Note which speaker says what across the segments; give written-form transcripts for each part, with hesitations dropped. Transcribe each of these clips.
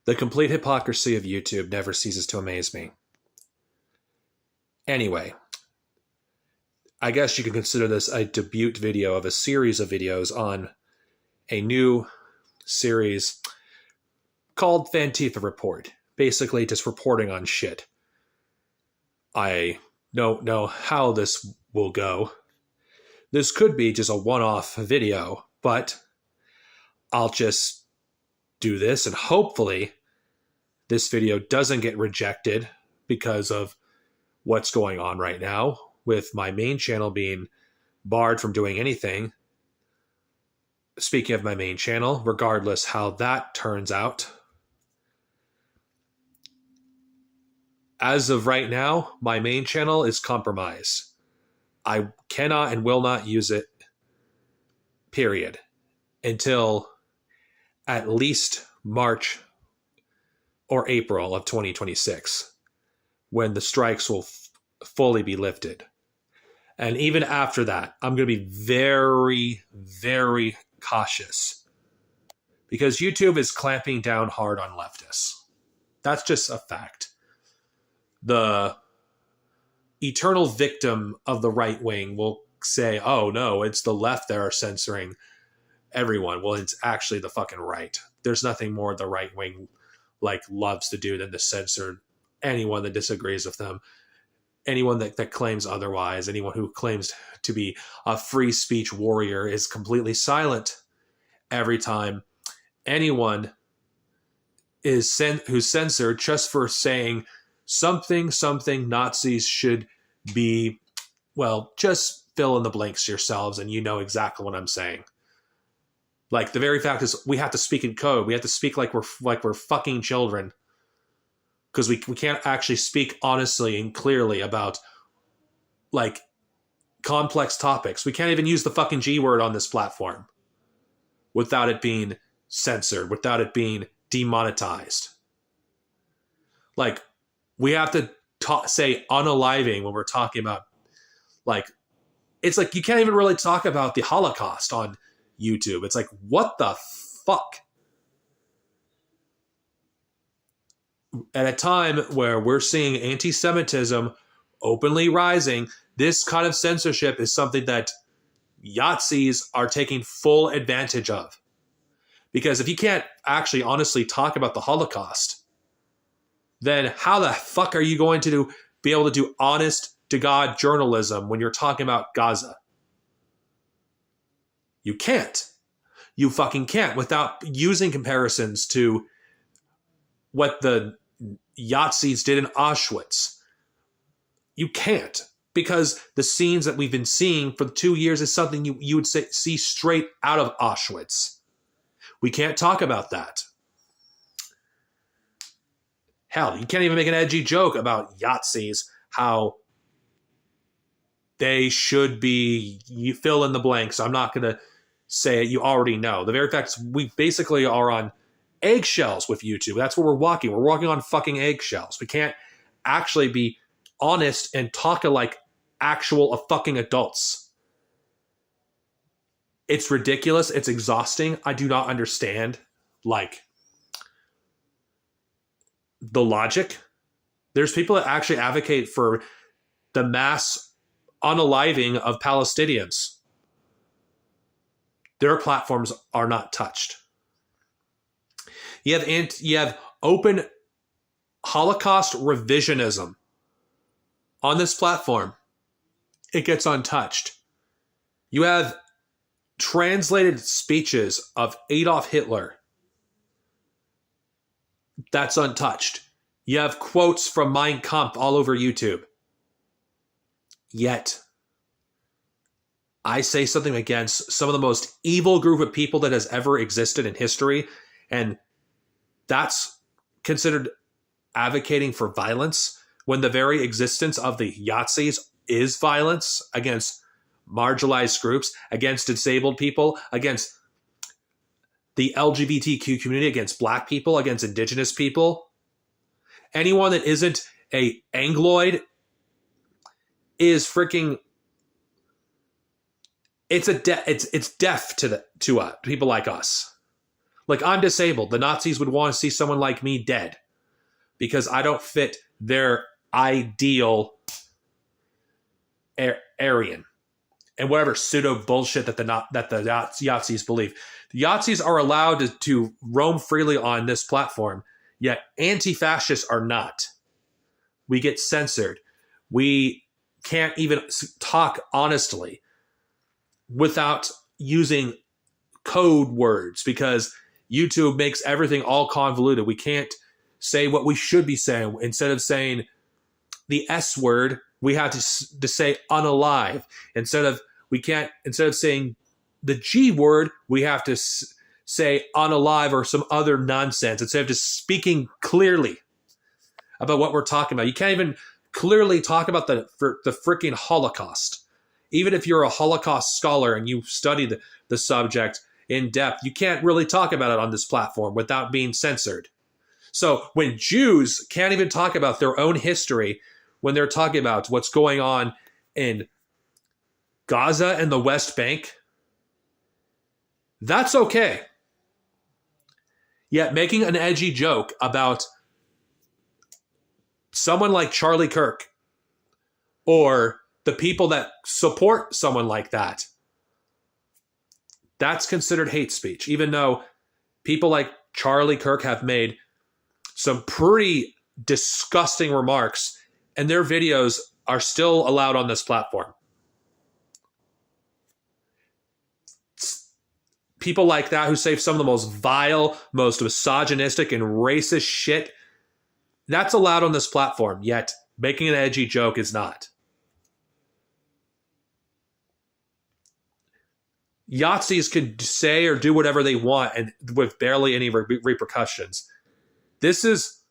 Speaker 1: The complete hypocrisy of YouTube never ceases to amaze me. Anyway, I guess you can consider this a debut video of a series of videos on a new series called Fantifa Report. Basically just reporting on shit. I don't know how this will go. This could be just a one-off video, but I'll just do this and hopefully this video doesn't get rejected because of what's going on right now with my main channel being barred from doing anything. Speaking of my main channel, regardless how that turns out, as of right now, my main channel is compromised. I cannot and will not use it, period, until at least March or April of 2026, when the strikes will fully be lifted. And even after that, I'm going to be very, very cautious because YouTube is clamping down hard on leftists. That's just a fact. The eternal victim of the right wing will say, oh no, it's the left that are censoring everyone. Well, it's actually the fucking right. There's nothing more the right wing loves to do than to censor anyone that disagrees with them. Anyone that claims otherwise, anyone who claims to be a free speech warrior is completely silent every time anyone is who's censored just for saying something Nazis should be. Well, just fill in the blanks yourselves and you know exactly what I'm saying. Like, the very fact is we have to speak in code. We have to speak like we're fucking children. Because we can't actually speak honestly and clearly about, complex topics. We can't even use the fucking G word on this platform without it being censored, without it being demonetized. We have to say unaliving when we're talking about, it's you can't even really talk about the Holocaust on YouTube. It's what the fuck? At a time where we're seeing anti-Semitism openly rising, this kind of censorship is something that Yazis are taking full advantage of. Because if you can't actually honestly talk about the Holocaust, then how the fuck are you going to be able to do honest-to-God journalism when you're talking about Gaza? You can't. You fucking can't without using comparisons to what the Yazis did in Auschwitz. You can't, because the scenes that we've been seeing for 2 years is something you would see straight out of Auschwitz. We can't talk about that. Hell, you can't even make an edgy joke about Yazis, how they should be, you fill in the blanks. I'm not going to say it. You already know. The very fact is we basically are on eggshells with YouTube. That's where we're walking. We're walking on fucking eggshells. We can't actually be honest and talk like actual fucking adults. It's ridiculous. It's exhausting. I do not understand the logic. There's people that actually advocate for the mass unaliving of Palestinians. Their platforms are not touched. You have open Holocaust revisionism on this platform. It gets untouched. You have translated speeches of Adolf Hitler. That's untouched. You have quotes from Mein Kampf all over YouTube. Yet, I say something against some of the most evil group of people that has ever existed in history, and that's considered advocating for violence when the very existence of the Yazis is violence against marginalized groups, against disabled people, against the LGBTQ community, against black people, against indigenous people. Anyone that isn't a Angloid is freaking, it's deaf to people like us. Like, I'm disabled. The Nazis would want to see someone like me dead because I don't fit their ideal Aryan and whatever pseudo bullshit that the Yahtzees believe. The Yahtzees are allowed to roam freely on this platform, yet anti-fascists are not. We get censored. We can't even talk honestly without using code words because YouTube makes everything all convoluted. We can't say what we should be saying. Instead of saying the S word, we have to say unalive. Instead of saying the G word, we have to say unalive or some other nonsense. Instead of just speaking clearly about what we're talking about. You can't even clearly talk about the freaking Holocaust. Even if you're a Holocaust scholar and you study the subject in depth, you can't really talk about it on this platform without being censored. So when Jews can't even talk about their own history when they're talking about what's going on in Gaza and the West Bank, that's okay. Yet making an edgy joke about someone like Charlie Kirk or the people that support someone like that, that's considered hate speech, even though people like Charlie Kirk have made some pretty disgusting remarks and their videos are still allowed on this platform. People like that who say some of the most vile, most misogynistic and racist shit, that's allowed on this platform, yet making an edgy joke is not. Yahtzees could say or do whatever they want and with barely any repercussions. This is,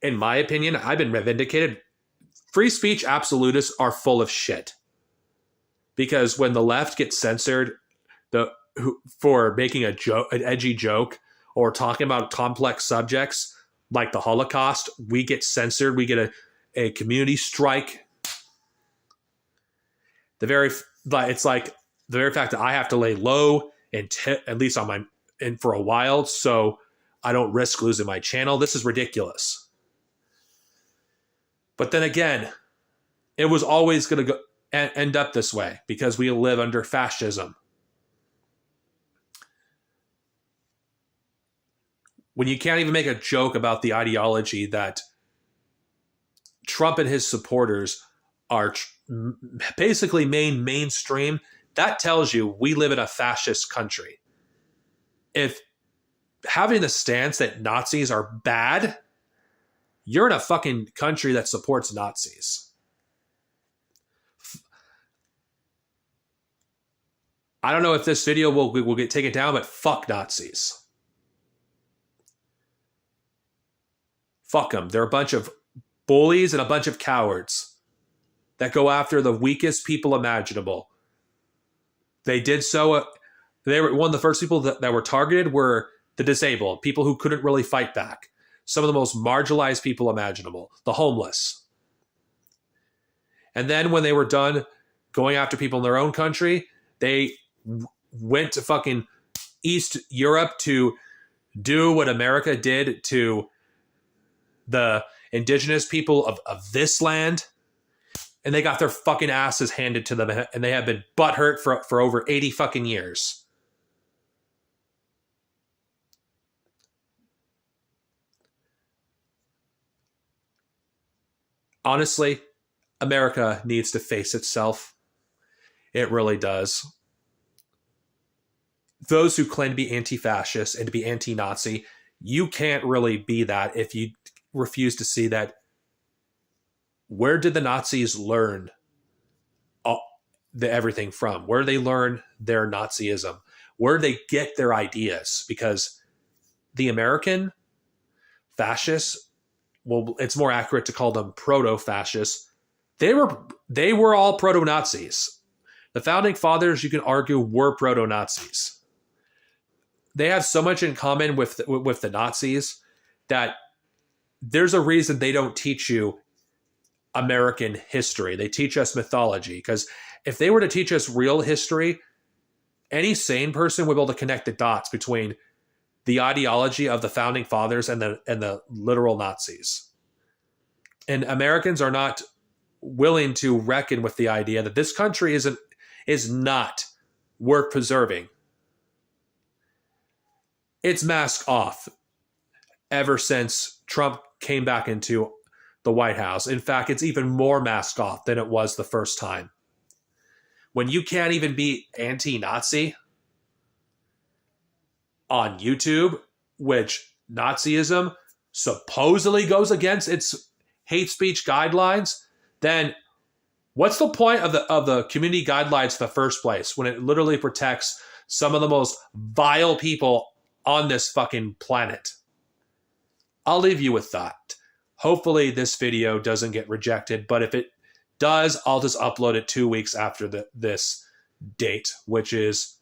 Speaker 1: in my opinion, I've been vindicated. Free speech absolutists are full of shit. Because when the left gets censored for making an edgy joke or talking about complex subjects like the Holocaust, we get censored. We get a community strike. It's like the very fact that I have to lay low and at least for a while, so I don't risk losing my channel. This is ridiculous. But then again, it was always going to end up this way because we live under fascism. When you can't even make a joke about the ideology that Trump and his supporters are basically mainstream, that tells you we live in a fascist country. If having the stance that Nazis are bad, you're in a fucking country that supports Nazis. I don't know if this video will get taken down, but fuck Nazis. Fuck them. They're a bunch of bullies and a bunch of cowards that go after the weakest people imaginable. They did so. They were one of the first people that were targeted were the disabled, people who couldn't really fight back. Some of the most marginalized people imaginable, the homeless. And then when they were done going after people in their own country, they went to fucking East Europe to do what America did to the indigenous people of this land, and they got their fucking asses handed to them, and they have been butthurt for over 80 fucking years. Honestly, America needs to face itself. It really does. Those who claim to be anti-fascist and to be anti-Nazi, you can't really be that if you refuse to see that. Where did the Nazis learn everything from? Where did they learn their Nazism? Where did they get their ideas? Because the American fascists, well, it's more accurate to call them proto-fascists. They were all proto-Nazis. The founding fathers, you can argue, were proto-Nazis. They have so much in common with the Nazis that there's a reason they don't teach you American history. They teach us mythology, because if they were to teach us real history, any sane person will be able to connect the dots between the ideology of the founding fathers and the literal Nazis. And Americans are not willing to reckon with the idea that this country is not worth preserving. It's mask off ever since Trump came back into the White House. In fact, it's even more mask off than it was the first time. When you can't even be anti-Nazi on YouTube, which Nazism supposedly goes against its hate speech guidelines, then what's the point of the community guidelines in the first place when it literally protects some of the most vile people on this fucking planet? I'll leave you with that. Hopefully this video doesn't get rejected, but if it does, I'll just upload it 2 weeks after this date, which is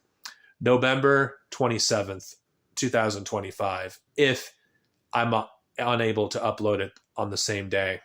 Speaker 1: November 27th, 2025, if I'm unable to upload it on the same day.